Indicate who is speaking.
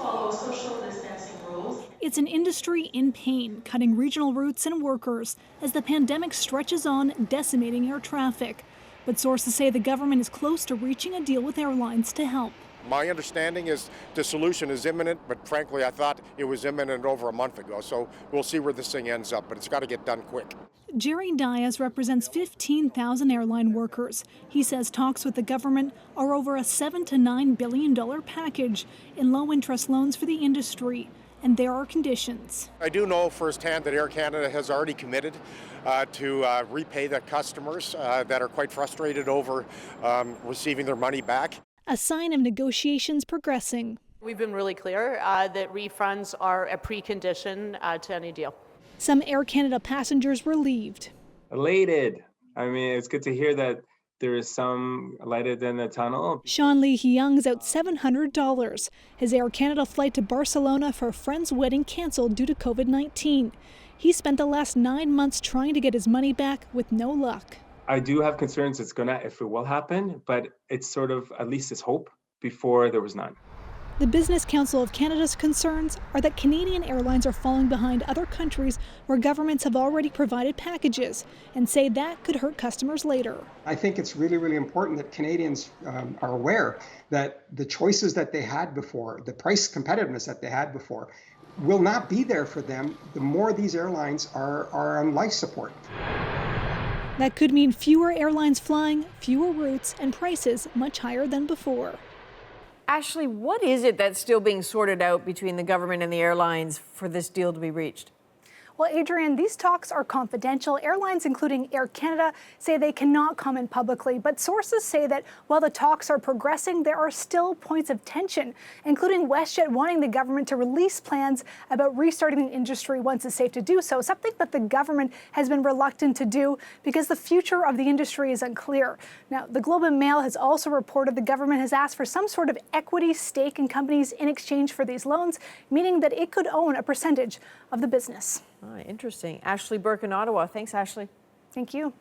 Speaker 1: follow social distancing rules.
Speaker 2: It's an industry in pain, cutting regional routes and workers as the pandemic stretches on, decimating air traffic. But sources say the government is close to reaching a deal with airlines to help.
Speaker 3: My understanding is the solution is imminent, but frankly, I thought it was imminent over a month ago. So we'll see where this thing ends up, but it's got to get done quick.
Speaker 2: Jerry Diaz represents 15,000 airline workers. He says talks with the government are over a $7 to $9 billion package in low-interest loans for the industry. And there are conditions.
Speaker 3: I do know firsthand that Air Canada has already committed to repay the customers that are quite frustrated over receiving their money back.
Speaker 2: A sign of negotiations progressing.
Speaker 4: We've been really clear that refunds are a precondition to any deal.
Speaker 2: Some Air Canada passengers relieved.
Speaker 5: Elated. I mean, it's good to hear that there is some light at the end of the tunnel.
Speaker 2: Sean Lee Hyung's out $700. His Air Canada flight to Barcelona for a friend's wedding canceled due to COVID-19. He spent the last 9 months trying to get his money back with no luck.
Speaker 5: I do have concerns if it will happen, but it's sort of at least it's hope. Before there was none.
Speaker 2: The Business Council of Canada's concerns are that Canadian airlines are falling behind other countries where governments have already provided packages and say that could hurt customers later.
Speaker 6: I think it's really, really important that Canadians are aware that the choices that they had before, the price competitiveness that they had before, will not be there for them the more these airlines are on life support.
Speaker 2: That could mean fewer airlines flying, fewer routes, and prices much higher than before.
Speaker 7: Ashley, what is it that's still being sorted out between the government and the airlines for this deal to be reached?
Speaker 8: Well, Adrienne, these talks are confidential. Airlines, including Air Canada, say they cannot comment publicly. But sources say that while the talks are progressing, there are still points of tension, including WestJet wanting the government to release plans about restarting the industry once it's safe to do so, something that the government has been reluctant to do because the future of the industry is unclear. Now, the Globe and Mail has also reported the government has asked for some sort of equity stake in companies in exchange for these loans, meaning that it could own a percentage of the business.
Speaker 7: Interesting. Ashley Burke in Ottawa. Thanks, Ashley.
Speaker 8: Thank you.